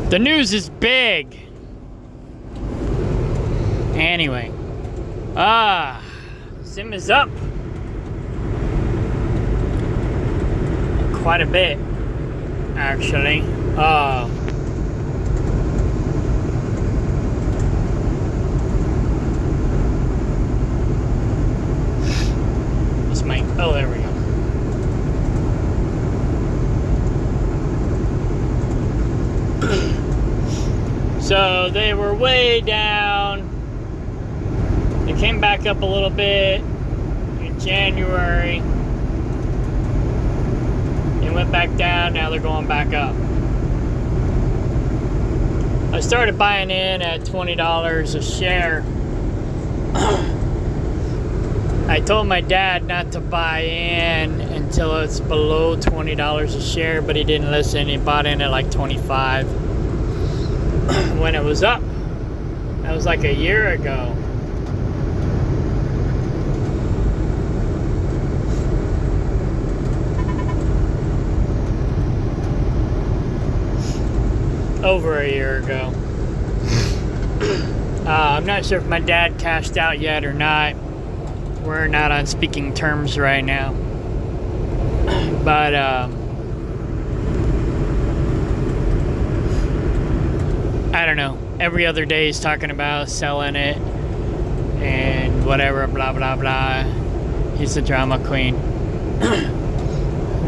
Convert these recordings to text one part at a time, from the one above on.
The news is big. Anyway. ZIM is up. Quite a bit, actually. This might, oh, there we go. So they were way down. They came back up a little bit in January. They went back down, now they're going back up. I started buying in at $20 a share. I told my dad not to buy in until it's below $20 a share, but he didn't listen. He bought in at like 25 when it was up. That was like a year ago. Over a year ago. I'm not sure if my dad cashed out yet or not. We're not on speaking terms right now. But I don't know. Every other day he's talking about selling it and whatever, blah, blah, blah. He's a drama queen.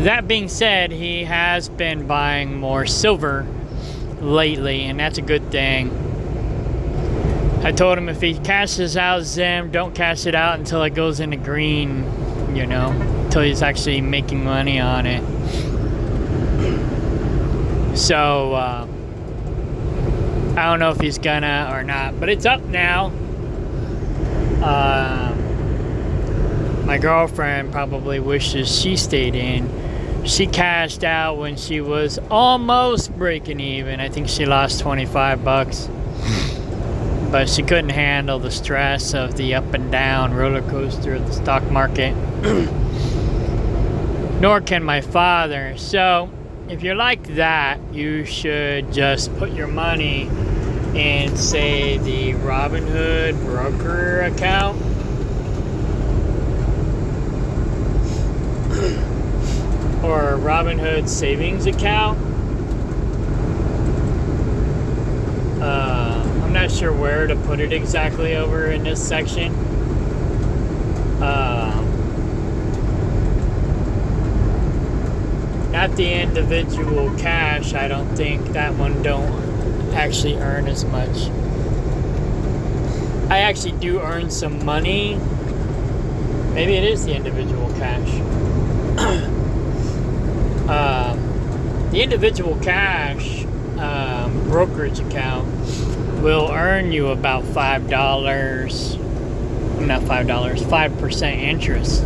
That being said, he has been buying more silver lately, and that's a good thing. I told him if he cashes out ZIM, don't cash it out until it goes into green, you know, until he's actually making money on it. So I don't know if he's gonna or not, but it's up now. My girlfriend probably wishes she stayed in. She cashed out when she was almost breaking even. I think she lost 25 bucks. But she couldn't handle the stress of the up and down roller coaster of the stock market. Nor can my father. So if you're like that, you should just put your money in, say, the Robinhood broker account. Or a Robinhood savings account. I'm not sure where to put it exactly over in this section. Not the individual cash. I don't think that one don't actually earn as much. I actually do earn some money. Maybe it is the individual cash. The individual cash brokerage account will earn you about $5% interest.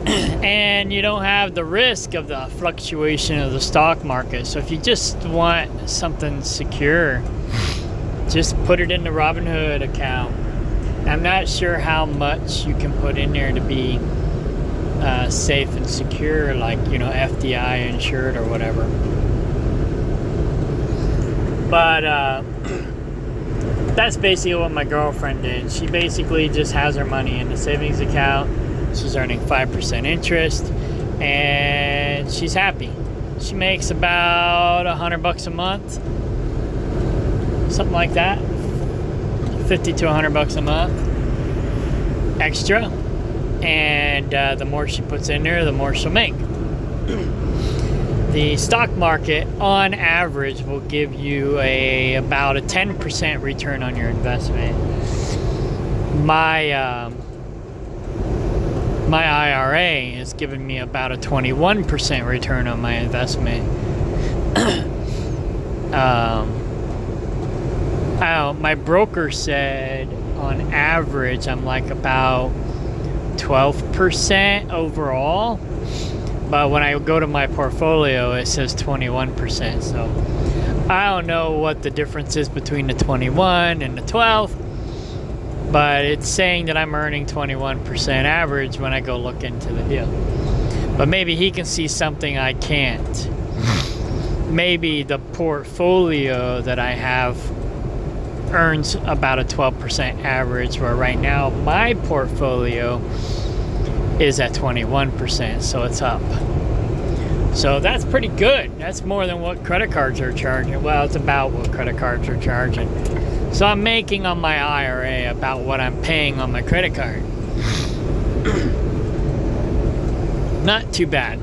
And you don't have the risk of the fluctuation of the stock market. So if you just want something secure, just put it in the Robinhood account. I'm not sure how much you can put in there to be safe and secure, like, you know, FDI insured or whatever. But that's basically what my girlfriend did. She basically just has her money in the savings account. She's earning 5% interest, and she's happy. She makes about $100 a month, something like that, 50 to $100 a month extra. And the more she puts in there, the more she'll make. The stock market, on average, will give you about a 10% return on your investment. My IRA has given me about a 21% return on my investment. My broker said, on average, I'm like about 12% overall. But when I go to my portfolio, it says 21%. So I don't know what the difference is between the 21 and the 12. But it's saying that I'm earning 21% average when I go look into the deal. But maybe he can see something I can't. maybe the portfolio that I have earns about a 12% average, where right now my portfolio is at 21%, so it's up. So that's pretty good. That's more than what credit cards are charging. Well, it's about what credit cards are charging. So I'm making on my IRA about what I'm paying on my credit card. Not too bad.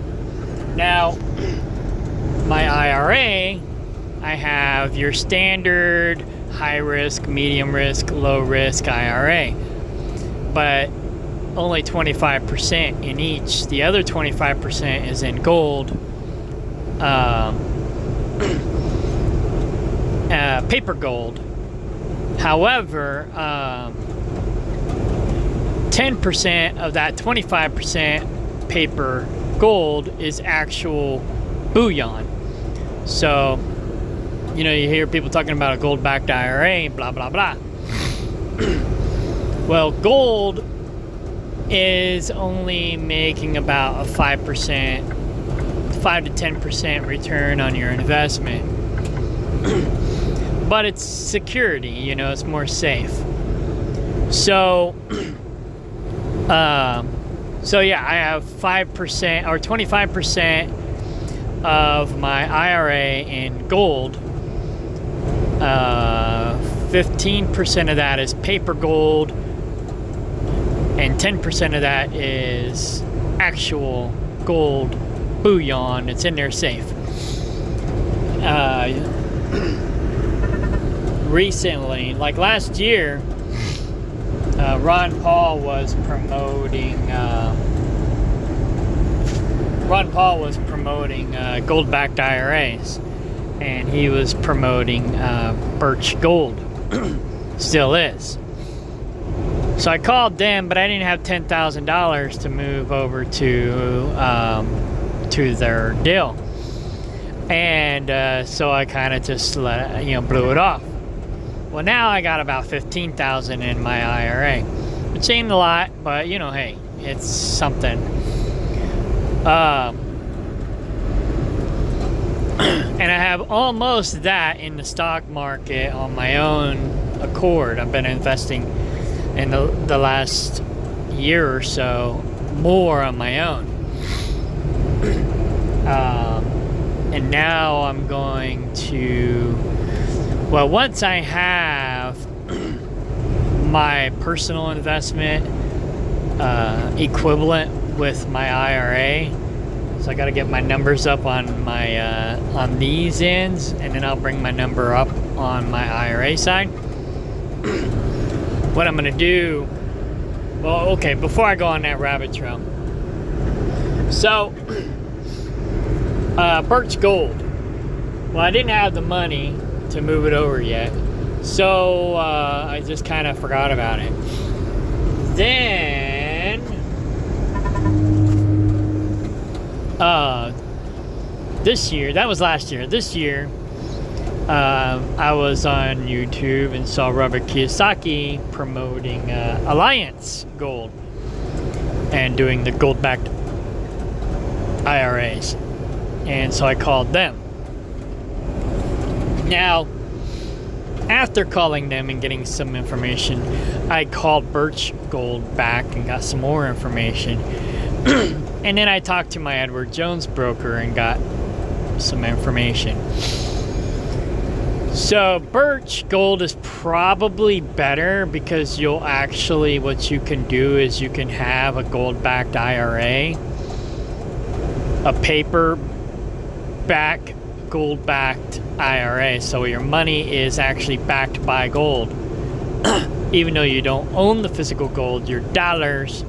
Now, my IRA, I have your standard high risk, medium risk, low risk IRA, but only 25% in each. The other 25% is in gold, paper gold. However, 10% of that 25% paper gold is actual bullion. So, you know, you hear people talking about a gold-backed IRA, blah, blah, blah. Well, gold is only making about a 5%, 5 to 10% return on your investment. But it's security, you know, it's more safe. So, so yeah, I have 5% or 25% of my IRA in gold. 15% of that is paper gold, and 10% of that is actual gold bullion. It's in there safe. Recently, like last year, Ron Paul was promoting gold-backed IRAs, and he was promoting Birch Gold. Still is. So I called them, but I didn't have $10,000 to move over to their deal, and so I kind of just blew it off. Well, now I got about $15,000 in my IRA, which ain't a lot, but you know, hey, it's something. And I have almost that in the stock market on my own accord. I've been investing in the last year or so more on my own. And now I'm going to, well, once I have my personal investment equivalent with my IRA, so I got to get my numbers up on my on these ends, and then I'll bring my number up on my IRA side. What I'm going to do, well, okay, before I go on that rabbit trail, so Birch Gold, well, I didn't have the money to move it over yet, so I just kind of forgot about it. Then this year, that was last year, this year I was on YouTube and saw Robert Kiyosaki promoting Alliance Gold and doing the gold-backed IRAs, and so I called them. Now, after calling them and getting some information, I called Birch Gold back and got some more information. And then I talked to my Edward Jones broker and got some information. So Birch Gold is probably better because you'll actually, what you can do is you can have a gold-backed IRA, a paper-backed gold-backed IRA, so your money is actually backed by gold. Even though you don't own the physical gold, your dollars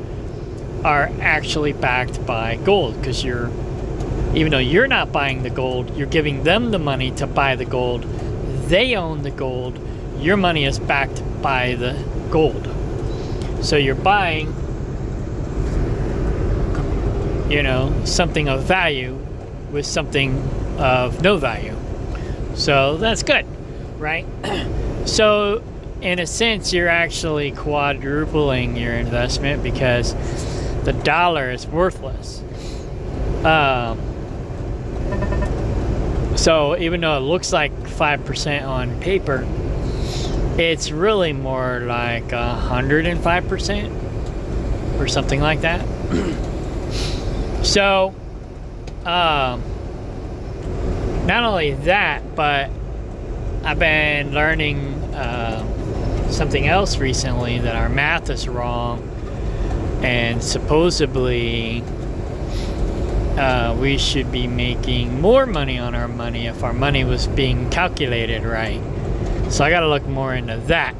are actually backed by gold, because even though you're not buying the gold, you're giving them the money to buy the gold. They own the gold. Your money is backed by the gold. So you're buying, something of value with something of no value. So that's good, right? So in a sense, you're actually quadrupling your investment because the dollar is worthless. So even though it looks like 5% on paper, it's really more like 105% or something like that. So not only that, but I've been learning something else recently, that our math is wrong, and supposedly we should be making more money on our money if our money was being calculated right. So I got to look more into that.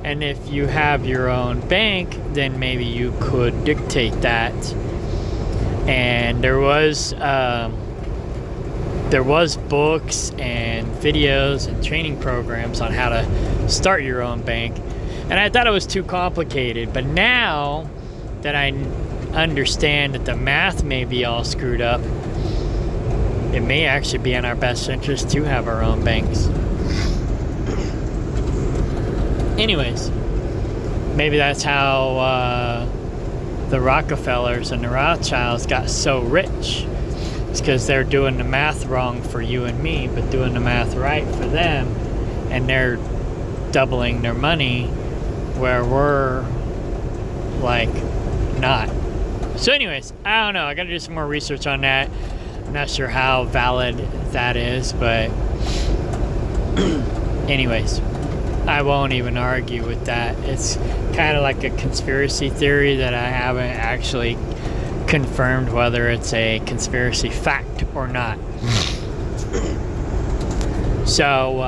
And if you have your own bank, then maybe you could dictate that. And there was books and videos and training programs on how to start your own bank, and I thought it was too complicated. But now that I understand that the math may be all screwed up, it may actually be in our best interest to have our own banks. Anyways, maybe that's how the Rockefellers and the Rothschilds got so rich. It's because they're doing the math wrong for you and me, but doing the math right for them, and they're doubling their money where we're like not. So anyways, I don't know, I gotta do some more research on that. I'm not sure how valid that is, but anyways, I won't even argue with that. It's kind of like a conspiracy theory that I haven't actually confirmed whether it's a conspiracy fact or not. So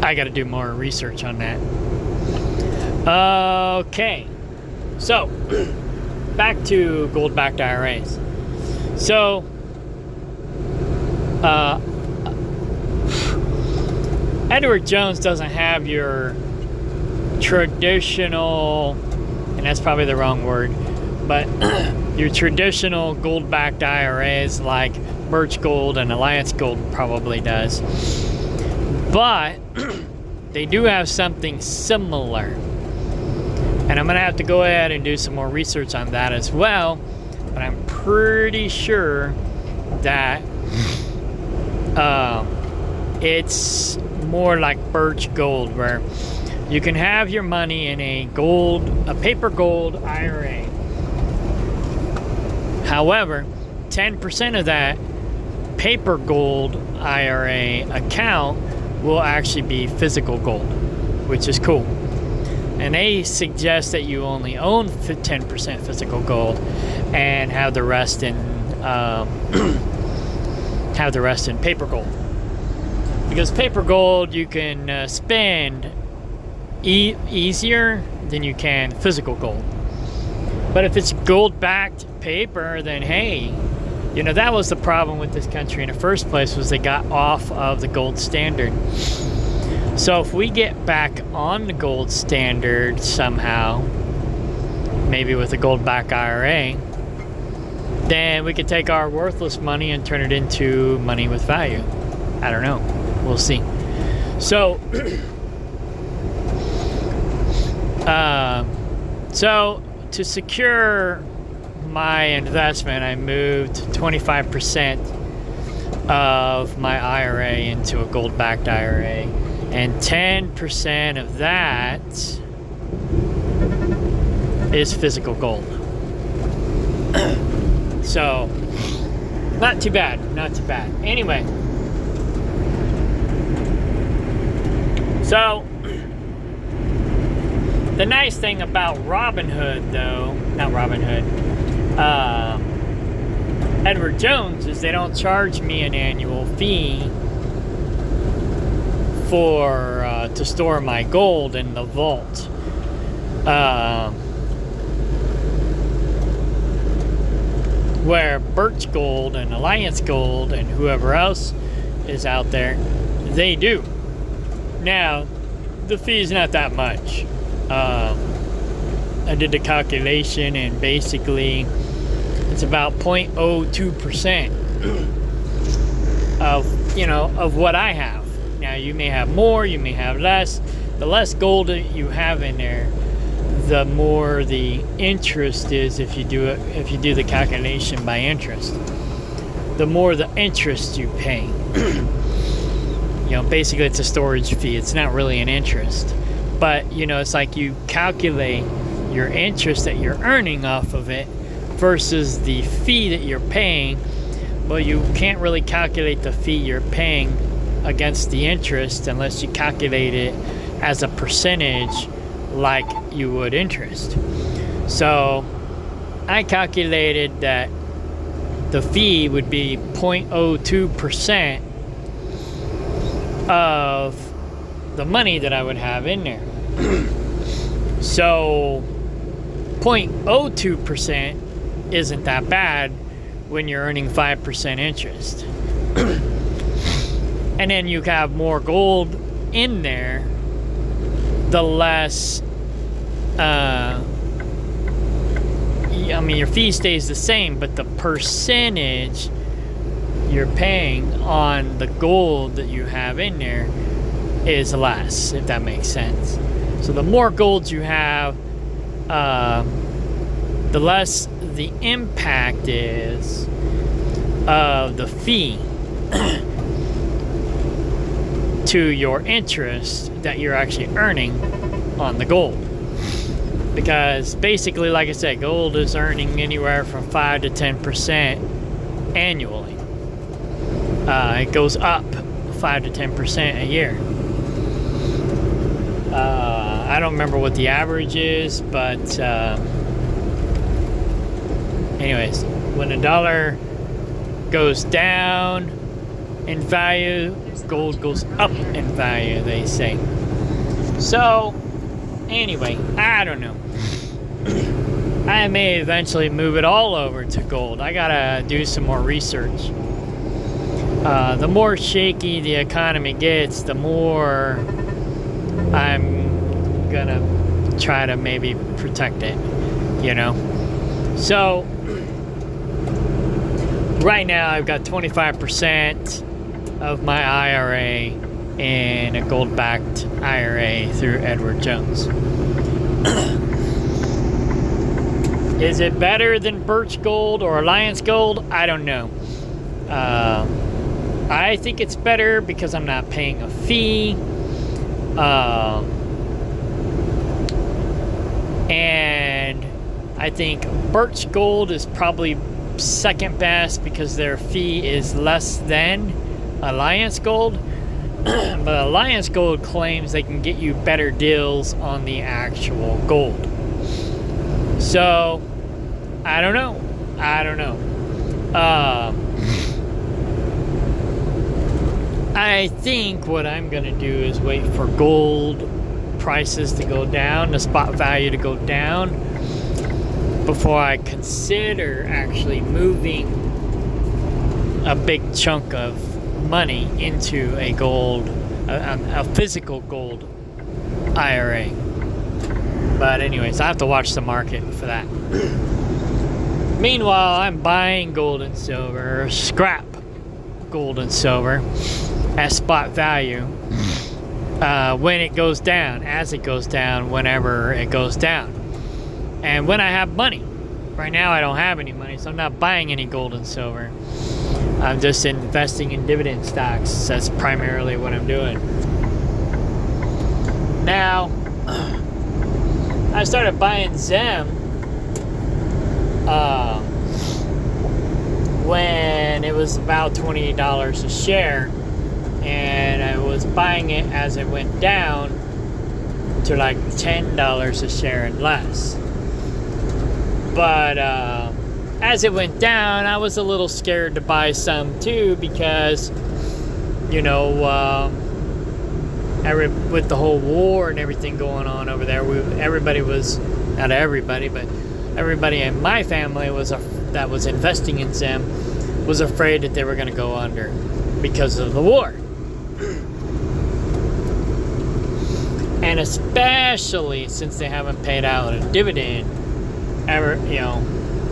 I got to do more research on that. Okay, so back to gold-backed IRAs. So Edward Jones doesn't have your traditional, and that's probably the wrong word, but your traditional gold-backed IRAs like Birch Gold and Alliance Gold probably does. But they do have something similar. And I'm going to have to go ahead and do some more research on that as well. But I'm pretty sure that it's more like Birch Gold, where you can have your money in a paper gold IRA. However, 10% of that paper gold IRA account will actually be physical gold, which is cool. And they suggest that you only own 10% physical gold and have the rest in paper gold. Because paper gold you can spend easier than you can physical gold. But if it's gold-backed paper, then hey, you know, that was the problem with this country in the first place, was they got off of the gold standard. So if we get back on the gold standard somehow, maybe with a gold-backed IRA, then we could take our worthless money and turn it into money with value. I don't know. We'll see. So, so to secure my investment, I moved 25% of my IRA into a gold-backed IRA, and 10% of that is physical gold. So, not too bad, not too bad. Anyway, so the nice thing about Robinhood, though, not Robinhood, Edward Jones, is they don't charge me an annual fee for to store my gold in the vault. Where Birch Gold and Alliance Gold and whoever else is out there, they do. Now, the fee's not that much. I did the calculation, and basically it's about 0.02% of what I have. Now, you may have more, you may have less. The less gold that you have in there, the more the interest is if you do the calculation by interest. the more the interest you pay. Basically it's a storage fee. It's not really an interest. But, it's like you calculate your interest that you're earning off of it versus the fee that you're paying. Well, you can't really calculate the fee you're paying against the interest unless you calculate it as a percentage like you would interest. So I calculated that the fee would be 0.02% of the money that I would have in there. So 0.02% isn't that bad when you're earning 5% interest. And then you have more gold in there, the less your fee stays the same, but the percentage you're paying on the gold that you have in there is less, if that makes sense. So the more gold you have, the less the impact is of the fee to your interest that you're actually earning on the gold. Because basically, like I said, gold is earning anywhere from 5 to 10% annually. It goes up 5 to 10% a year. I don't remember what the average is, but anyways, when a dollar goes down in value, gold goes up in value, they say. So anyway, I don't know. I may eventually move it all over to gold. I gotta do some more research. The more shaky the economy gets, the more I'm gonna try to maybe protect it, So right now I've got 25% of my IRA in a gold-backed IRA through Edward Jones. Is it better than Birch Gold or Alliance Gold? I don't know. I think it's better because I'm not paying a fee. And I think Birch Gold is probably second best because their fee is less than Alliance Gold. But Alliance Gold claims they can get you better deals on the actual gold. So, I don't know. I think what I'm going to do is wait for gold prices to go down, the spot value to go down, before I consider actually moving a big chunk of money into a gold, a physical gold IRA. But anyways, I have to watch the market for that. Meanwhile, I'm buying gold and silver, scrap gold and silver at spot value when it goes down, as it goes down, whenever it goes down. And when I have money. Right now I don't have any money, so I'm not buying any gold and silver. I'm just investing in dividend stocks. That's primarily what I'm doing. Now, I started buying ZIM when it was about $28 a share, and I was buying it as it went down to like $10 a share and less. But as it went down, I was a little scared to buy some too because, with the whole war and everything going on over there, everybody in my family that was investing in ZIM was afraid that they were going to go under because of the war. And especially since they haven't paid out a dividend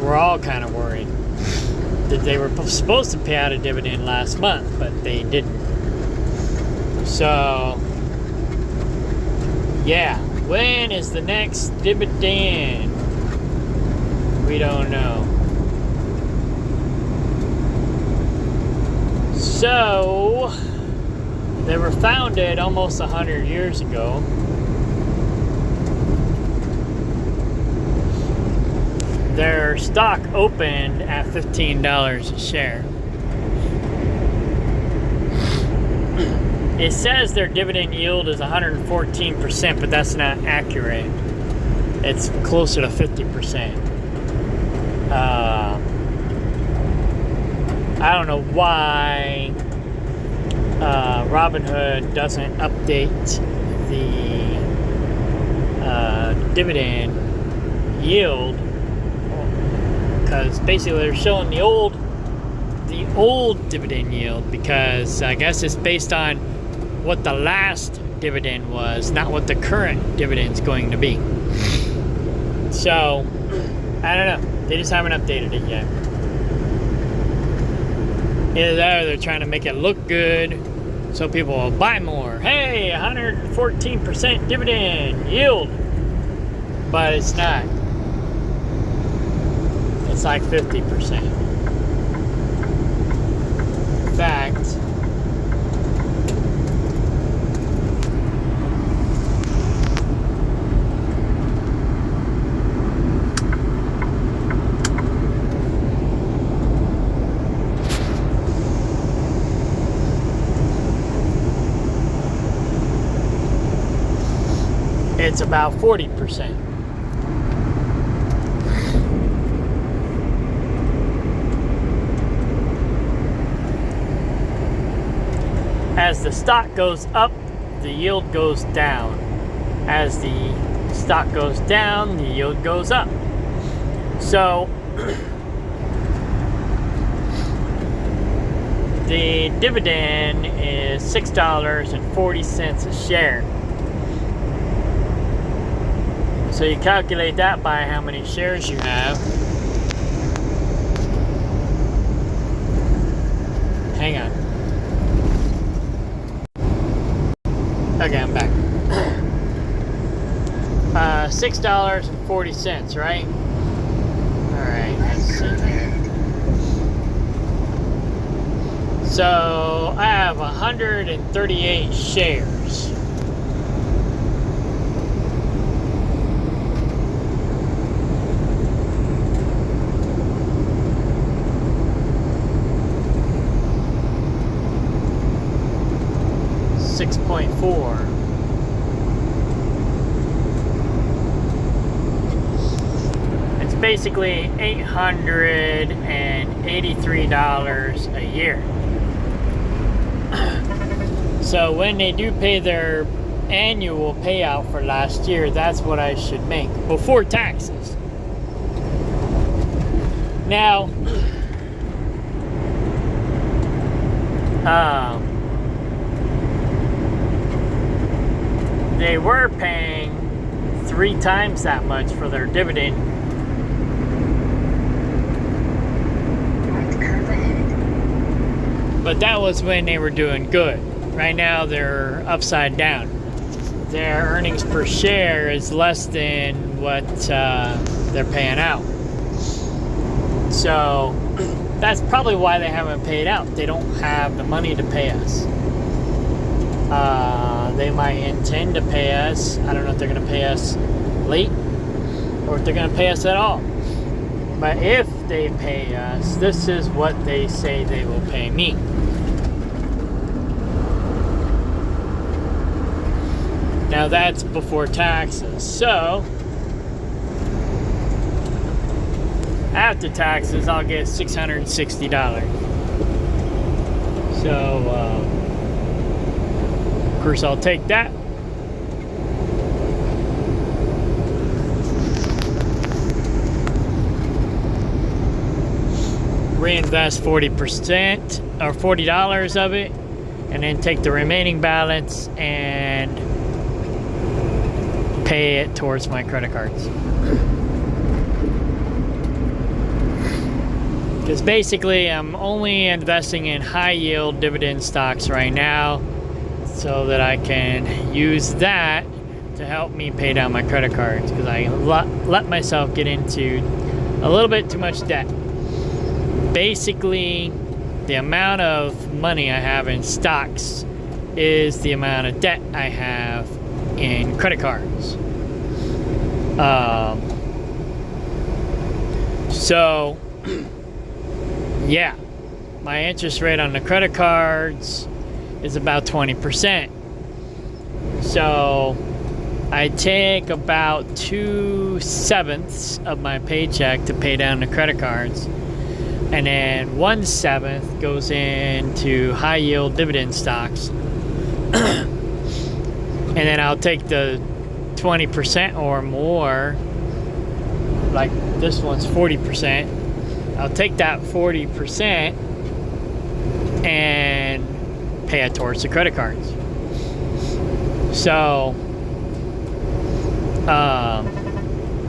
we're all kind of worried that they were supposed to pay out a dividend last month, but they didn't. So, yeah, when is the next dividend? We don't know. So, they were founded almost 100 years ago. Their stock opened at $15 a share. It says their dividend yield is 114%, but that's not accurate. It's closer to 50%. I don't know why Robinhood doesn't update the dividend yield, because basically they're showing the old dividend yield, because I guess it's based on what the last dividend was, not what the current dividend's going to be. So I don't know, they just haven't updated it yet. Either that or they're trying to make it look good so people will buy more. Hey, 114% dividend yield. But it's not. It's like 50%. In fact, it's about 40%. As the stock goes up, the yield goes down. As the stock goes down, the yield goes up. So the dividend is $6.40 a share. So you calculate that by how many shares you have. Hang on. Okay, I'm back. $6.40, right? Alright, let's see here. So I have 138 shares. $6.4. It's basically $883 a year. So when they do pay their annual payout for last year, that's what I should make before taxes. Now, they were paying 3 times that much for their dividend. But that was when they were doing good. Right now they're upside down. Their earnings per share is less than what they're paying out. So that's probably why they haven't paid out. They don't have the money to pay us. They might intend to pay us. I don't know if they're going to pay us late or if they're going to pay us at all. But if they pay us, this is what they say they will pay me. Now that's before taxes. So after taxes, I'll get $660. So of course, I'll take that. Reinvest 40% or $40 of it, and then take the remaining balance and pay it towards my credit cards. Because basically, I'm only investing in high yield dividend stocks right now, so that I can use that to help me pay down my credit cards, because I let myself get into a little bit too much debt. Basically, the amount of money I have in stocks is the amount of debt I have in credit cards. So, yeah, my interest rate on the credit cards is about 20%. So, I take about 2/7 of my paycheck to pay down the credit cards. And then 1/7 goes into high yield dividend stocks. And then I'll take the 20% or more, like this one's 40%. I'll take that 40% and pay it towards the credit cards. So,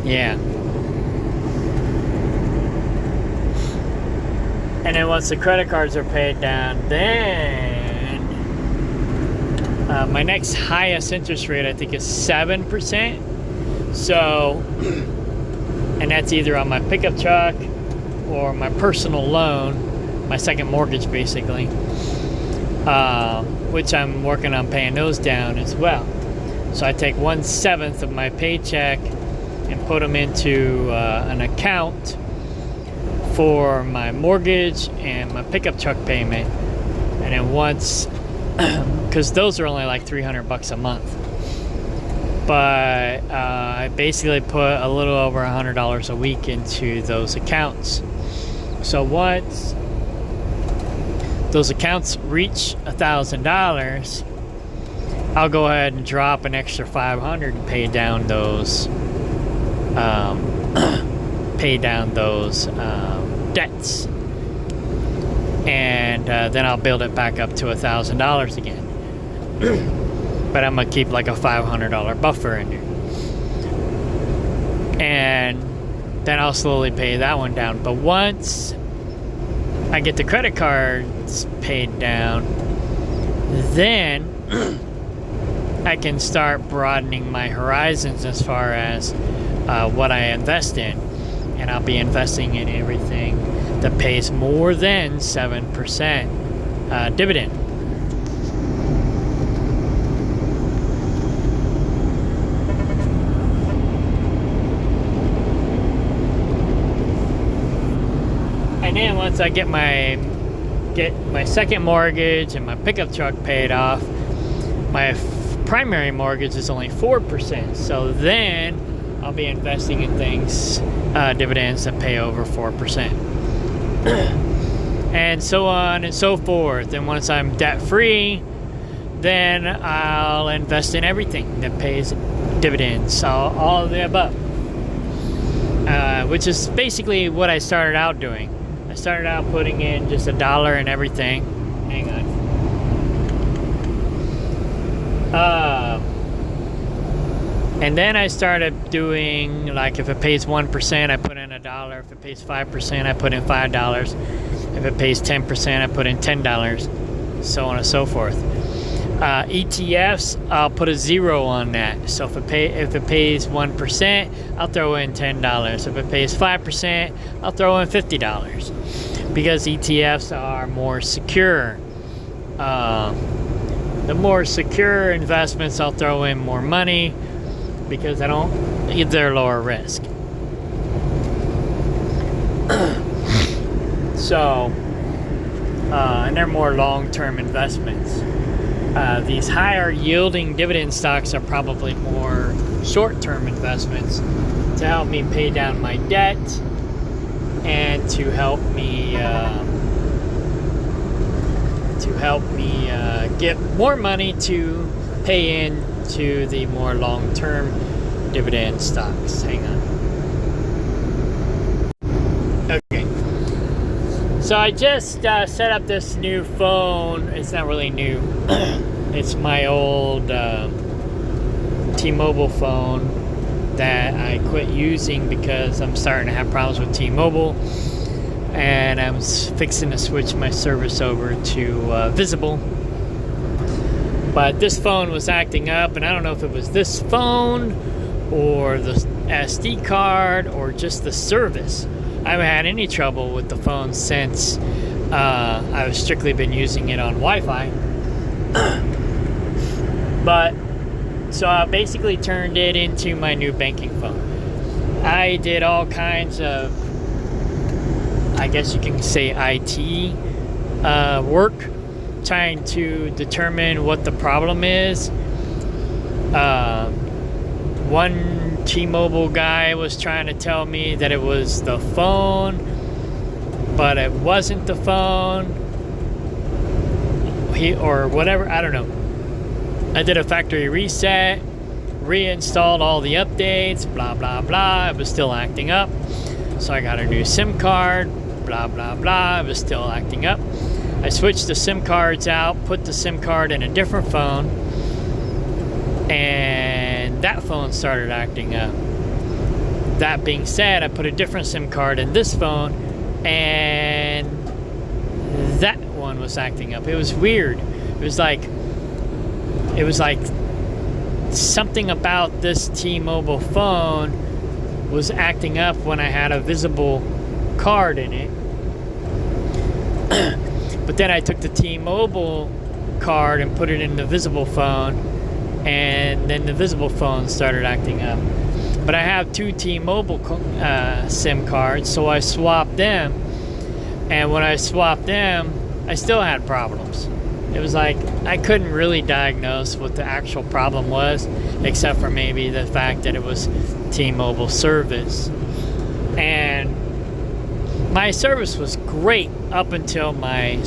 yeah. And then once the credit cards are paid down, then my next highest interest rate, I think, is 7%. So, and that's either on my pickup truck or my personal loan, my second mortgage, basically, which I'm working on paying those down as well. So I take 1/7 of my paycheck and put them into an account for my mortgage and my pickup truck payment. And then once, because those are only like $300 a month, but I basically put a little over $100 a week into those accounts. So once those accounts reach $1,000, I'll go ahead and drop an extra $500 and pay down those debts, and then I'll build it back up to $1,000 again. But I'm gonna keep like a $500 buffer in there, and then I'll slowly pay that one down. But once I get the credit cards paid down, then I can start broadening my horizons as far as what I invest in. And I'll be investing in everything that pays more than 7% dividend. And then once I get my second mortgage and my pickup truck paid off, my primary mortgage is only 4%. So then I'll be investing in things, dividends that pay over 4%. And so on and so forth. And once I'm debt free, then I'll invest in everything that pays dividends, all of the above. Which is basically what I started out doing. I started out putting in just $1 in everything. Hang on. And then I started doing, like, if it pays 1%, I put in $1. If it pays 5%, I put in $5. If it pays 10%, I put in $10. So on and so forth. ETFs, I'll put a 0 on that. So if it pays 1%, I'll throw in $10. If it pays 5%, I'll throw in $50. Because ETFs are more secure. The more secure investments, I'll throw in more money, because they're lower risk. So, and they're more long-term investments. These higher yielding dividend stocks are probably more short-term investments to help me pay down my debt and to help me get more money to pay into the more long-term dividend stocks. Hang on. Okay. So I just set up this new phone. It's not really new. It's my old T-Mobile phone that I quit using because I'm starting to have problems with T-Mobile, and I'm fixing to switch my service over to Visible. But this phone was acting up, and I don't know if it was this phone or the SD card or just the service. I haven't had any trouble with the phone since I've strictly been using it on Wi-Fi. But so I basically turned it into my new banking phone. I did all kinds of, I guess you can say, IT work, trying to determine what the problem is. One T-Mobile guy was trying to tell me that it was the phone, but it wasn't the phone. Or whatever, I don't know. I did a factory reset, reinstalled all the updates, blah, blah, blah. It was still acting up. So I got a new SIM card, blah, blah, blah. It was still acting up. I switched the SIM cards out, put the SIM card in a different phone, and that phone started acting up. That being said, I put a different SIM card in this phone, and that one was acting up. It was weird. It was like something about this T-Mobile phone was acting up when I had a visible card in it. But then I took the T-Mobile card and put it in the visible phone, and then the visible phone started acting up. But I have two T-Mobile SIM cards, so I swapped them. And when I swapped them, I still had problems. It was like I couldn't really diagnose what the actual problem was, except for maybe the fact that it was T-Mobile service. And my service was great up until my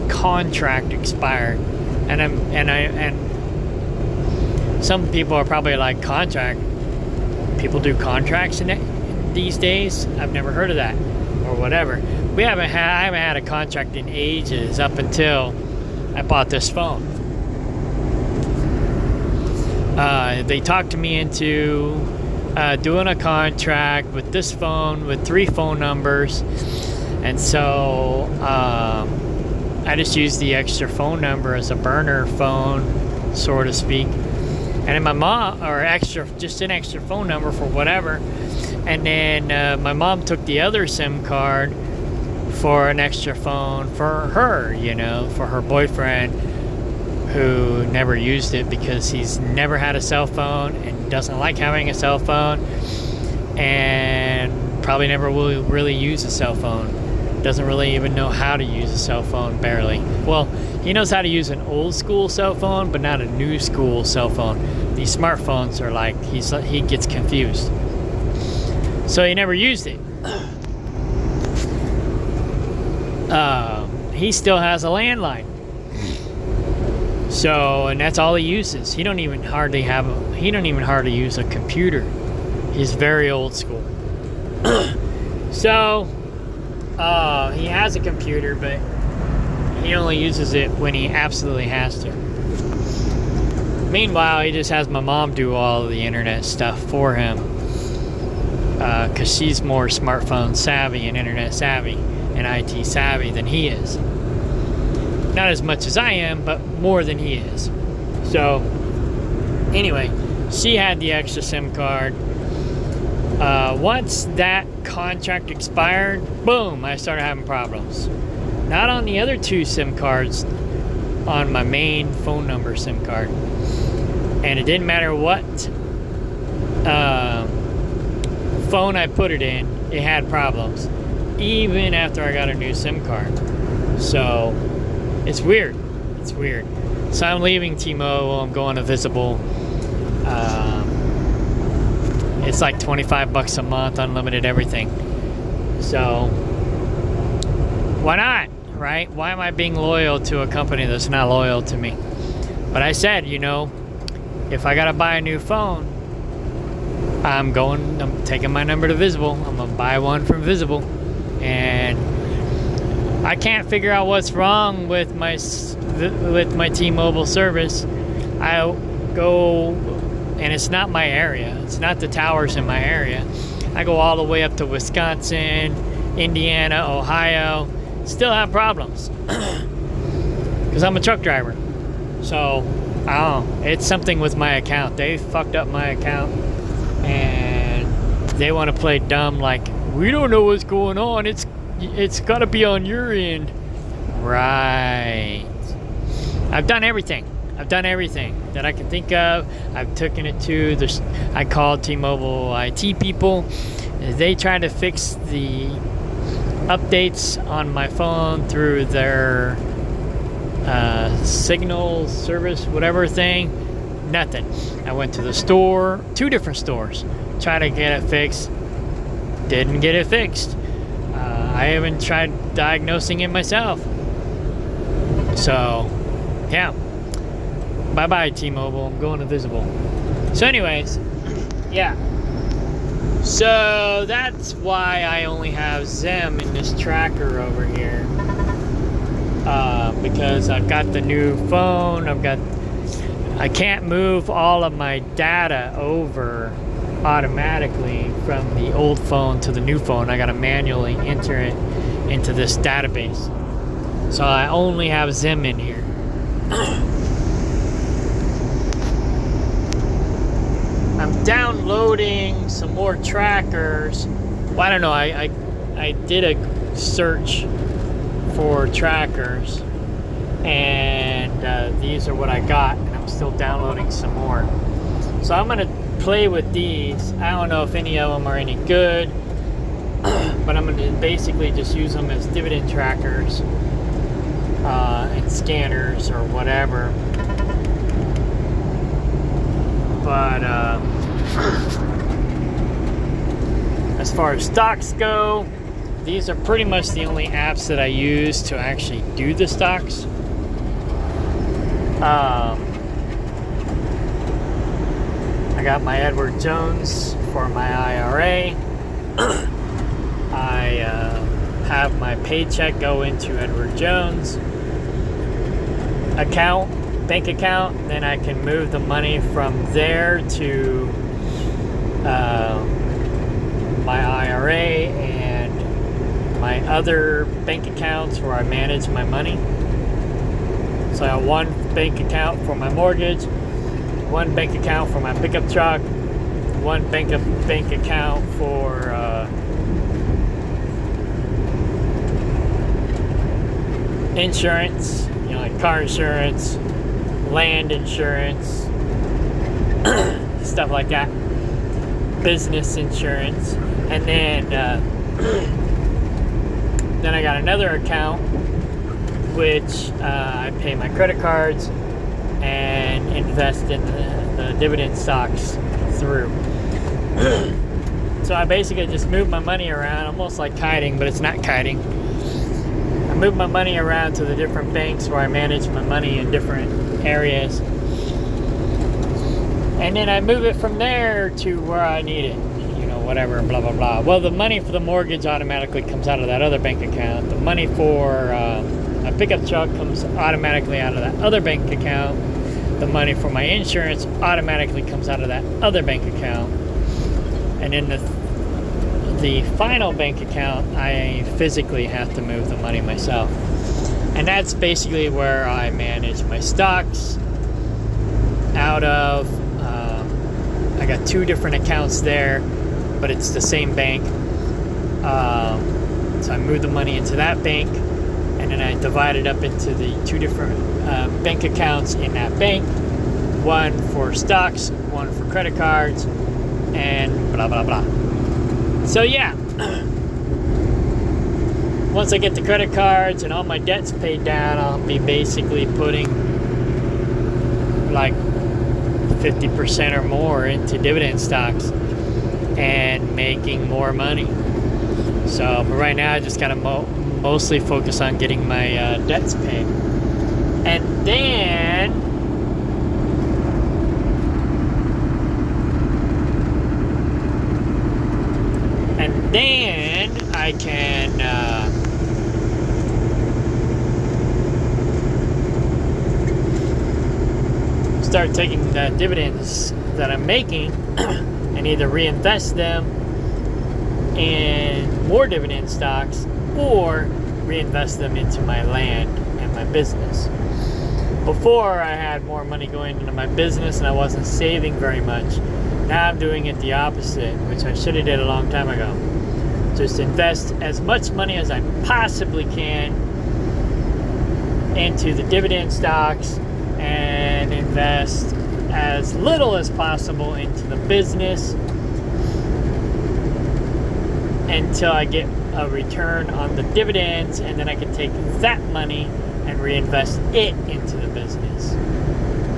contract expired. And some people are probably like, contract? People do contracts in it these days? I've never heard of that, or whatever. I haven't had a contract in ages up until I bought this phone. They talked me into doing a contract with this phone with 3 phone numbers, and so I just used the extra phone number as a burner phone, so to speak. And then my mom, or just an extra phone number for whatever. And then my mom took the other SIM card for an extra phone for her, for her boyfriend, who never used it because he's never had a cell phone and doesn't like having a cell phone, and probably never will really use a cell phone. Doesn't really even know how to use a cell phone, barely. Well, he knows how to use an old school cell phone, but not a new school cell phone. These smartphones are like, he gets confused. So he never used it. He still has a landline. So, and that's all he uses. He don't even hardly use a computer. He's very old school. So, he has a computer, but he only uses it when he absolutely has to. Meanwhile, he just has my mom do all of the internet stuff for him, because she's more smartphone savvy and internet savvy and IT savvy than he is. Not as much as I am, but more than he is. So, anyway, she had the extra SIM card. Once that contract expired, boom, I started having problems. Not on the other 2 SIM cards, on my main phone number SIM card. And it didn't matter what phone I put it in, it had problems, even after I got a new SIM card. So it's weird. So I'm leaving T-Mobile. I'm going to Visible. It's like $25 a month, unlimited everything. So why not, right? Why am I being loyal to a company that's not loyal to me? But I said, if I gotta buy a new phone, I'm taking my number to Visible. I'm gonna buy one from Visible. And I can't figure out what's wrong with my T-Mobile service. I go, and it's not my area. It's not the towers in my area. I go all the way up to Wisconsin, Indiana, Ohio. Still have problems because I'm a truck driver. So I don't know. It's something with my account. They fucked up my account, and they want to play dumb, like, we don't know what's going on. It's got to be on your end. Right. I've done everything. I've done everything that I can think of. I've taken it to the. I called T-Mobile IT people. They tried to fix the updates on my phone through their signal service, whatever thing. Nothing. I went to the store, 2 different stores, tried to get it fixed. Didn't get it fixed. I even tried diagnosing it myself. So, yeah. Bye-bye, T-Mobile. I'm going invisible. So anyways, yeah. So that's why I only have ZIM in this tracker over here. Because I've got the new phone. I can't move all of my data over automatically from the old phone to the new phone. I got to manually enter it into this database. So I only have ZIM in here. I'm downloading some more trackers. Well, I don't know. I did a search for trackers, and these are what I got, and I'm still downloading some more. So I'm gonna play with these. I don't know if any of them are any good, but I'm gonna basically just use them as dividend trackers and scanners or whatever. But as far as stocks go, these are pretty much the only apps that I use to actually do the stocks. I got my Edward Jones for my IRA. I have my paycheck go into Edward Jones bank account, then I can move the money from there to my IRA and my other bank accounts where I manage my money. So I have one bank account for my mortgage, one bank account for my pickup truck, one bank account for insurance, like car insurance, land insurance, stuff like that, business insurance, and then then I got another account which I pay my credit cards and invest in the dividend stocks through. So I basically just move my money around, almost like kiting, but it's not kiting. I move my money around to the different banks where I manage my money in different areas, and then I move it from there to where I need it, whatever, blah blah blah. Well, the money for the mortgage automatically comes out of that other bank account. The money for a pickup truck comes automatically out of that other bank account. The money for my insurance automatically comes out of that other bank account, and then the final bank account, I physically have to move the money myself. And that's basically where I manage my stocks out of. I got 2 different accounts there, but it's the same bank. So I move the money into that bank, and then I divide it up into the 2 different bank accounts in that bank. One for stocks, one for credit cards, and blah, blah, blah. So yeah, once I get the credit cards and all my debts paid down, I'll be basically putting like 50% or more into dividend stocks and making more money. So, but right now I just gotta mostly focus on getting my debts paid. And then I can start taking the dividends that I'm making and either reinvest them in more dividend stocks or reinvest them into my land and my business. Before, I had more money going into my business and I wasn't saving very much. Now I'm doing it the opposite, which I should have did a long time ago. Just invest as much money as I possibly can into the dividend stocks and invest as little as possible into the business until I get a return on the dividends, and then I can take that money and reinvest it into the business.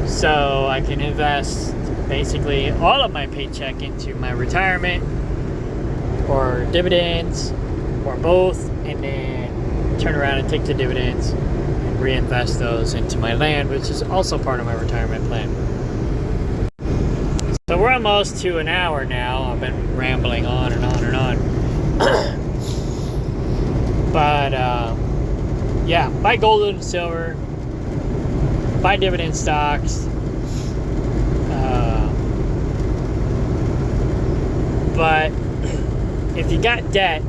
So I can invest basically all of my paycheck into my retirement or dividends or both, and then turn around and take the dividends and reinvest those into my land, which is also part of my retirement plan. So we're almost to an hour now. I've been rambling on and on and on. But yeah, buy gold and silver, buy dividend stocks, but if you got debt,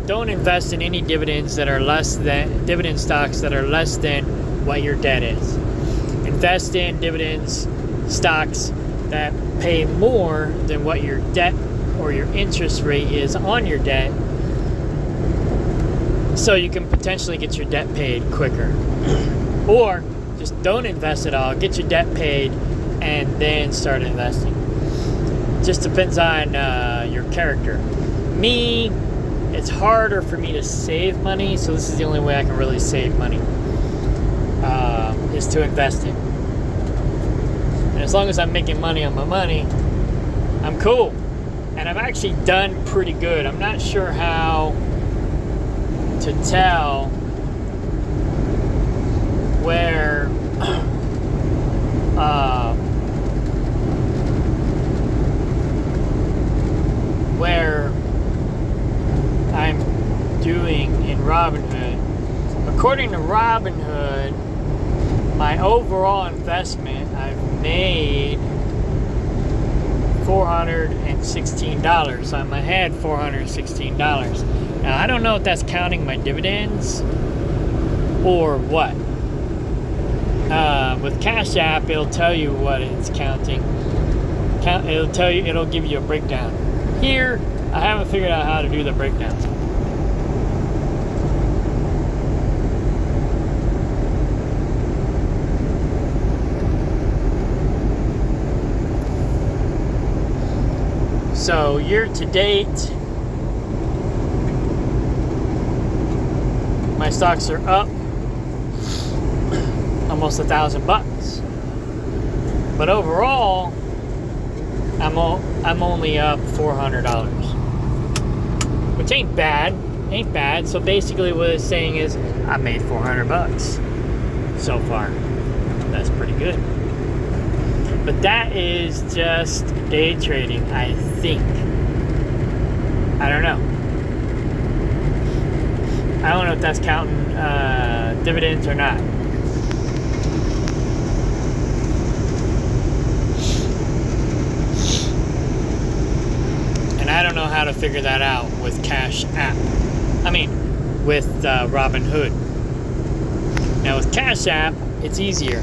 don't invest in any dividends that are less than dividend stocks that are less than what your debt is. Invest in dividends stocks that pay more than what your debt or your interest rate is on your debt, so you can potentially get your debt paid quicker. Or just don't invest at all, get your debt paid, and then start investing. Just depends on your character. Me, it's harder for me to save money, so this is the only way I can really save money, is to invest in. And as long as I'm making money on my money, I'm cool. And I've actually done pretty good. I'm not sure how to tell where I'm doing in Robinhood. According to Robinhood, my overall investment, I've made $416. So I had $416. Now I don't know if that's counting my dividends or what. With Cash App, it'll tell you what it's counting. It'll give you a breakdown. Here, I haven't figured out how to do the breakdown. So year to date, my stocks are up almost $1,000, but overall, I'm only up $400, which ain't bad. So basically, what it's saying is I made $400 so far. That's pretty good. But that is just day trading, I think. I don't know. I don't know if that's counting dividends or not. And I don't know how to figure that out with Cash App. With Robinhood. Now with Cash App, it's easier.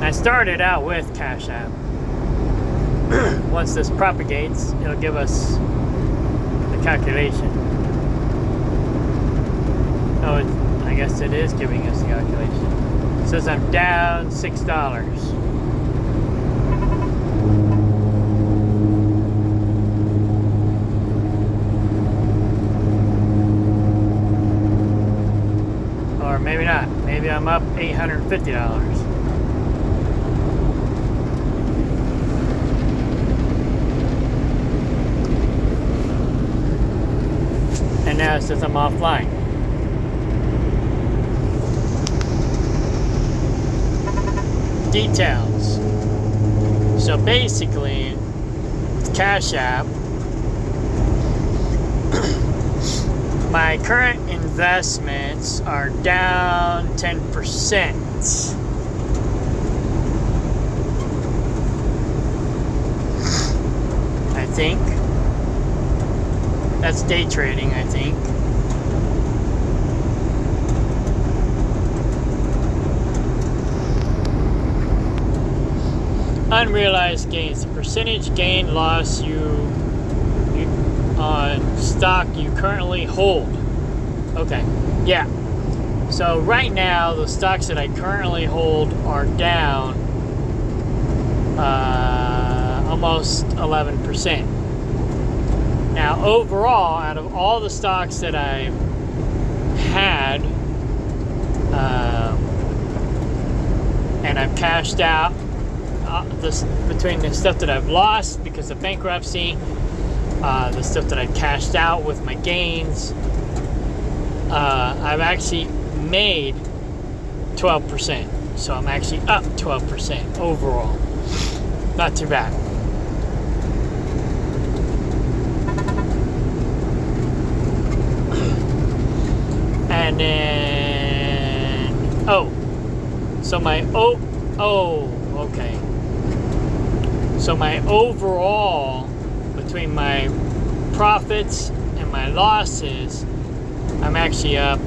I started out with Cash App. Once this propagates, it'll give us the calculation. Oh, I guess it is giving us the calculation. It says I'm down $6. Or maybe not. Maybe I'm up $850. And now it says I'm offline. Details. So basically, with Cash App, my current investments are down 10%. I think. That's day trading, I think. unrealized gains, the percentage gain loss you on stock you currently hold. Okay, yeah. So right now, the stocks that I currently hold are down almost 11%. Now, overall, out of all the stocks that I've had, and I've cashed out, between the stuff that I've lost because of bankruptcy, the stuff that I cashed out with my gains, I've actually made 12%. So I'm actually up 12% overall. Not too bad. And then, so my okay. So my overall, between my profits and my losses, I'm actually up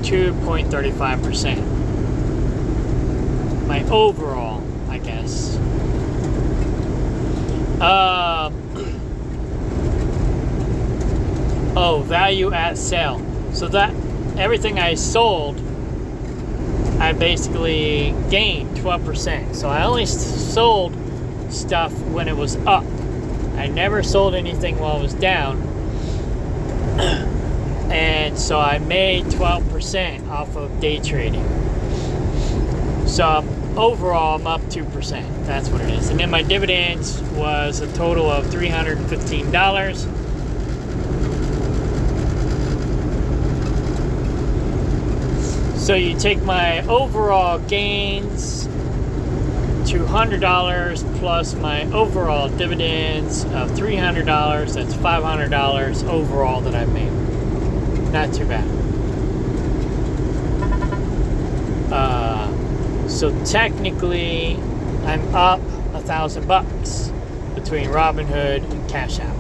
2.35%. My overall, I guess. Value at sale. So that everything I sold, I basically gained 12%. So I only sold stuff when it was up. I never sold anything while it was down. And so I made 12% off of day trading. So overall, I'm up 2%. That's what it is. And then my dividends was a total of $315. So you take my overall gains, $200, plus my overall dividends of $300. That's $500 overall that I made. Not too bad. So technically, I'm up $1,000 between Robinhood and Cash App.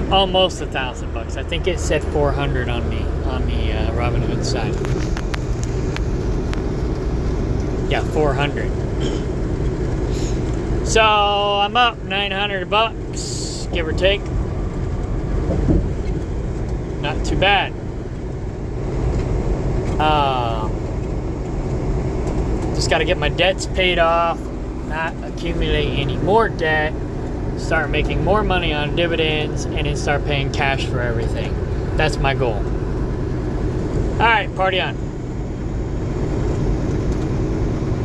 Almost $1,000. I think it said 400 on the Robinhood side. Yeah, 400. So I'm up $900, give or take. Not too bad. Just got to get my debts paid off, not accumulate any more debt, start making more money on dividends, and then start paying cash for everything. That's my goal. All right, party on.